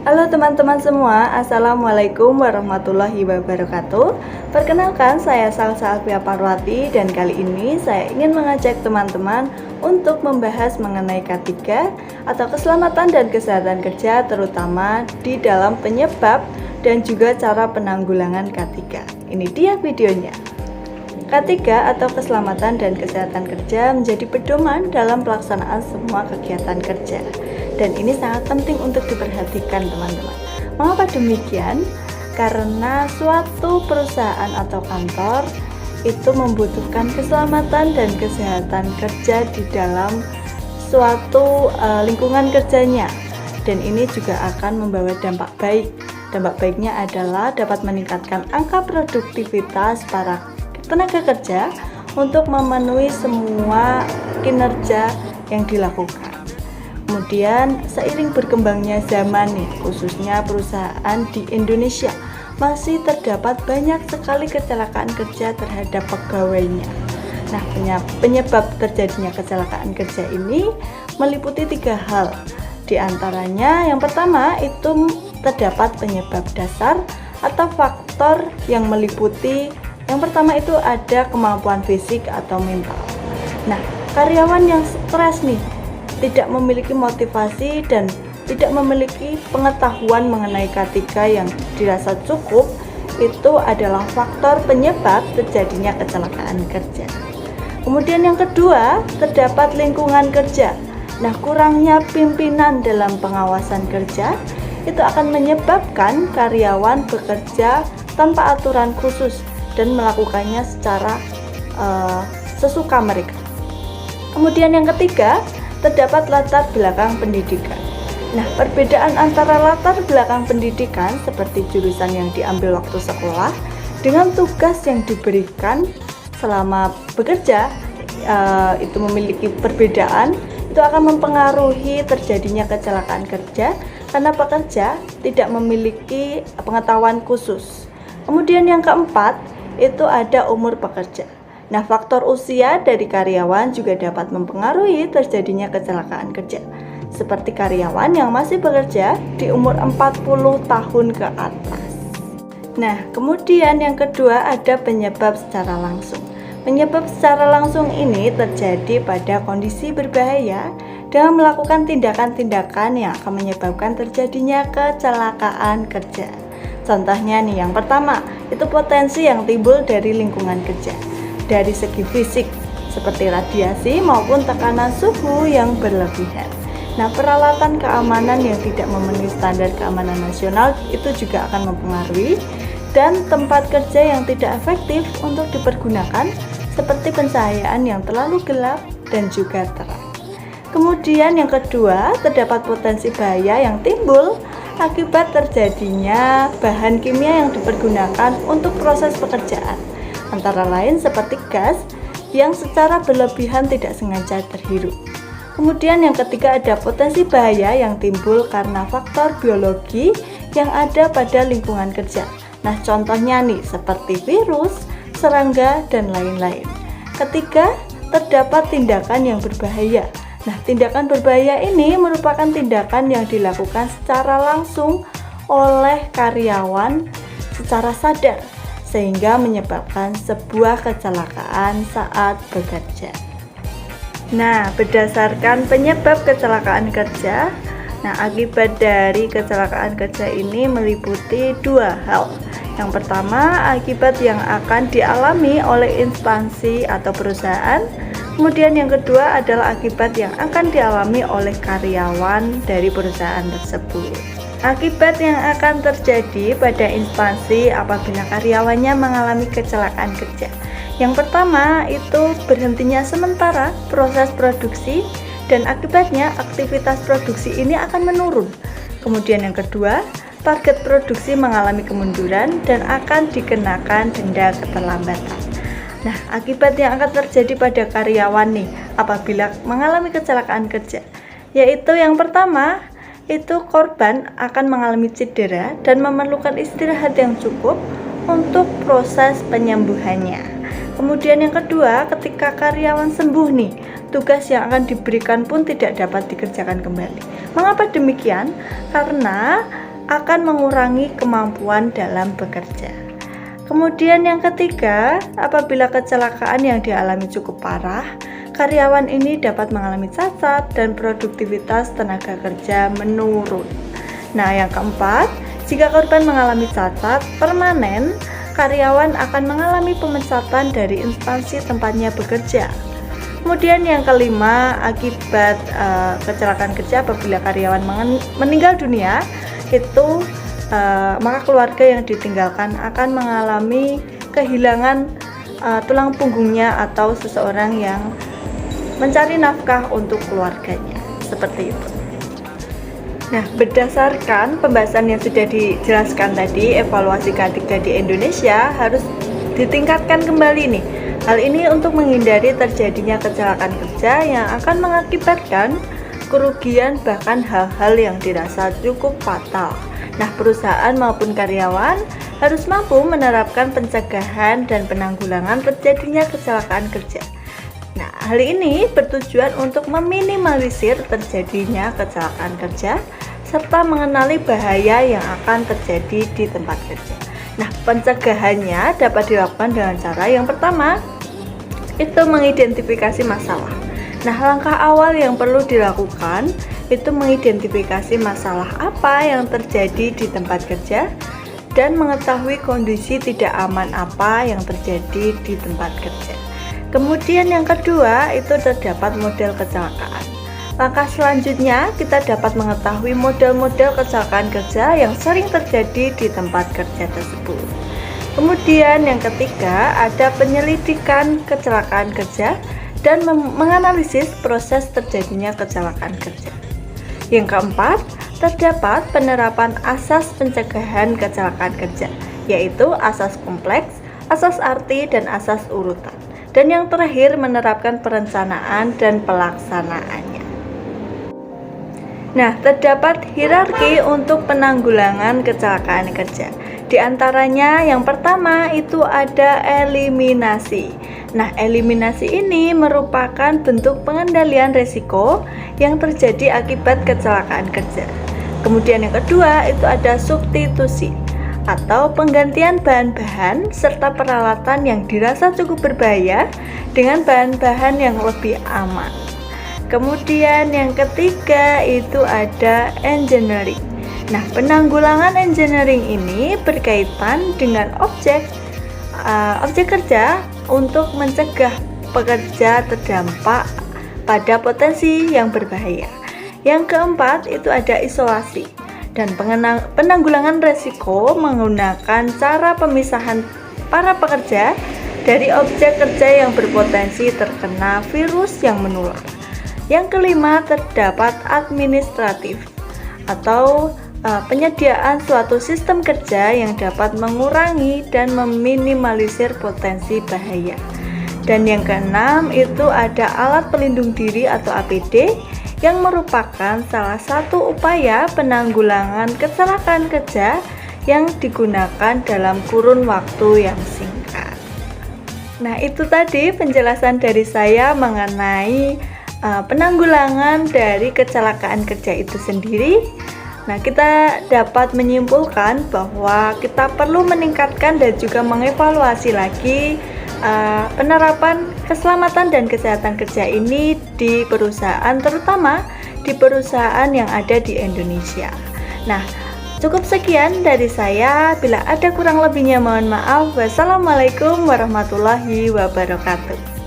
Halo teman-teman semua, Assalamualaikum warahmatullahi wabarakatuh. Perkenalkan, saya Salsa Alfia Parwati dan kali ini saya ingin mengajak teman-teman untuk membahas mengenai K3 atau keselamatan dan kesehatan kerja, terutama di dalam penyebab dan juga cara penanggulangan K3. Ini dia videonya. K3 atau keselamatan dan kesehatan kerja menjadi pedoman dalam pelaksanaan semua kegiatan kerja. Dan ini sangat penting untuk diperhatikan teman-teman. Mengapa demikian? Karena suatu perusahaan atau kantor itu membutuhkan keselamatan dan kesehatan kerja di dalam suatu lingkungan kerjanya. Dan ini juga akan membawa dampak baik. Dampak baiknya adalah dapat meningkatkan angka produktivitas para tenaga kerja untuk memenuhi semua kinerja yang dilakukan. Kemudian seiring berkembangnya zaman nih, khususnya perusahaan di Indonesia, masih terdapat banyak sekali kecelakaan kerja terhadap pegawainya. Nah, penyebab terjadinya kecelakaan kerja ini meliputi 3 hal. Di antaranya yang pertama itu terdapat penyebab dasar atau faktor yang meliputi yang pertama itu ada kemampuan fisik atau mental. Nah, karyawan yang stres nih, tidak memiliki motivasi dan tidak memiliki pengetahuan mengenai K3 yang dirasa cukup, itu adalah faktor penyebab terjadinya kecelakaan kerja. Kemudian yang kedua, terdapat lingkungan kerja. Nah, kurangnya pimpinan dalam pengawasan kerja itu akan menyebabkan karyawan bekerja tanpa aturan khusus dan melakukannya secara sesuka mereka. Kemudian yang ketiga, terdapat latar belakang pendidikan. Nah, perbedaan antara latar belakang pendidikan seperti jurusan yang diambil waktu sekolah dengan tugas yang diberikan selama bekerja itu memiliki perbedaan, itu akan mempengaruhi terjadinya kecelakaan kerja karena pekerja tidak memiliki pengetahuan khusus. Kemudian yang keempat, itu ada umur pekerja. Nah, faktor usia dari karyawan juga dapat mempengaruhi terjadinya kecelakaan kerja. Seperti karyawan yang masih bekerja di umur 40 tahun ke atas. Nah, kemudian yang kedua ada penyebab secara langsung. Penyebab secara langsung ini terjadi pada kondisi berbahaya dengan melakukan tindakan-tindakan yang akan menyebabkan terjadinya kecelakaan kerja. Contohnya nih, yang pertama, itu potensi yang timbul dari lingkungan kerja. Dari segi fisik, seperti radiasi maupun tekanan suhu yang berlebihan. Nah, peralatan keamanan yang tidak memenuhi standar keamanan nasional itu juga akan mempengaruhi, dan tempat kerja yang tidak efektif untuk dipergunakan, seperti pencahayaan yang terlalu gelap dan juga terang. Kemudian yang kedua, terdapat potensi bahaya yang timbul akibat terjadinya bahan kimia yang dipergunakan untuk proses pekerjaan, antara lain seperti gas yang secara berlebihan tidak sengaja terhirup. Kemudian yang ketiga ada potensi bahaya yang timbul karena faktor biologi yang ada pada lingkungan kerja. Nah, contohnya nih seperti virus, serangga, dan lain-lain. Ketiga, terdapat tindakan yang berbahaya. Nah, tindakan berbahaya ini merupakan tindakan yang dilakukan secara langsung oleh karyawan secara sadar, sehingga menyebabkan sebuah kecelakaan saat bekerja. Nah, berdasarkan penyebab kecelakaan kerja, akibat dari kecelakaan kerja ini meliputi 2 hal. Yang pertama, akibat yang akan dialami oleh instansi atau perusahaan. Kemudian yang kedua adalah akibat yang akan dialami oleh karyawan dari perusahaan tersebut. Akibat yang akan terjadi pada instansi apabila karyawannya mengalami kecelakaan kerja. Yang pertama itu berhentinya sementara proses produksi dan akibatnya aktivitas produksi ini akan menurun. Kemudian yang kedua, target produksi mengalami kemunduran dan akan dikenakan denda keterlambatan. Nah, akibat yang akan terjadi pada karyawan nih apabila mengalami kecelakaan kerja, yaitu yang pertama, itu korban akan mengalami cedera dan memerlukan istirahat yang cukup untuk proses penyembuhannya. Kemudian yang kedua, ketika karyawan sembuh nih, tugas yang akan diberikan pun tidak dapat dikerjakan kembali. Mengapa demikian? Karena akan mengurangi kemampuan dalam bekerja. Kemudian yang ketiga, apabila kecelakaan yang dialami cukup parah, karyawan ini dapat mengalami cacat dan produktivitas tenaga kerja menurun. Nah, yang keempat, jika korban mengalami cacat permanen, karyawan akan mengalami pemecatan dari instansi tempatnya bekerja. Kemudian yang kelima, akibat kecelakaan kerja apabila karyawan meninggal dunia, itu maka keluarga yang ditinggalkan akan mengalami kehilangan tulang punggungnya atau seseorang yang mencari nafkah untuk keluarganya, seperti itu. Nah, berdasarkan pembahasan yang sudah dijelaskan tadi, evaluasi K3 di Indonesia harus ditingkatkan kembali nih. Hal ini untuk menghindari terjadinya kecelakaan kerja yang akan mengakibatkan kerugian bahkan hal-hal yang dirasa cukup fatal. Nah, perusahaan maupun karyawan harus mampu menerapkan pencegahan dan penanggulangan terjadinya kecelakaan kerja. Nah, hal ini bertujuan untuk meminimalisir terjadinya kecelakaan kerja serta mengenali bahaya yang akan terjadi di tempat kerja. Nah, pencegahannya dapat dilakukan dengan cara yang pertama, itu mengidentifikasi masalah. Nah, langkah awal yang perlu dilakukan itu mengidentifikasi masalah apa yang terjadi di tempat kerja dan mengetahui kondisi tidak aman apa yang terjadi di tempat kerja. Kemudian yang kedua itu terdapat model kecelakaan. Langkah selanjutnya kita dapat mengetahui model-model kecelakaan kerja yang sering terjadi di tempat kerja tersebut. Kemudian yang ketiga ada penyelidikan kecelakaan kerja dan menganalisis proses terjadinya kecelakaan kerja. Yang keempat, terdapat penerapan asas pencegahan kecelakaan kerja, yaitu asas kompleks, asas arti, dan asas urutan. Dan yang terakhir, menerapkan perencanaan dan pelaksanaannya. Nah, terdapat hierarki untuk penanggulangan kecelakaan kerja. Di antaranya yang pertama itu ada eliminasi. Nah, eliminasi ini merupakan bentuk pengendalian risiko yang terjadi akibat kecelakaan kerja. Kemudian yang kedua itu ada substitusi atau penggantian bahan-bahan serta peralatan yang dirasa cukup berbahaya dengan bahan-bahan yang lebih aman. Kemudian yang ketiga itu ada engineering. Nah, penanggulangan engineering ini berkaitan dengan objek kerja untuk mencegah pekerja terdampak pada potensi yang berbahaya. Yang keempat itu ada isolasi dan penanggulangan risiko menggunakan cara pemisahan para pekerja dari objek kerja yang berpotensi terkena virus yang menular. Yang kelima terdapat administratif atau penyediaan suatu sistem kerja yang dapat mengurangi dan meminimalisir potensi bahaya. Dan yang keenam itu ada alat pelindung diri atau APD yang merupakan salah satu upaya penanggulangan kecelakaan kerja yang digunakan dalam kurun waktu yang singkat. Nah, itu tadi penjelasan dari saya mengenai penanggulangan dari kecelakaan kerja itu sendiri. Nah, kita dapat menyimpulkan bahwa kita perlu meningkatkan dan juga mengevaluasi lagi penerapan keselamatan dan kesehatan kerja ini di perusahaan, terutama di perusahaan yang ada di Indonesia. Nah, cukup sekian dari saya. Bila ada kurang lebihnya mohon maaf. Wassalamualaikum warahmatullahi wabarakatuh.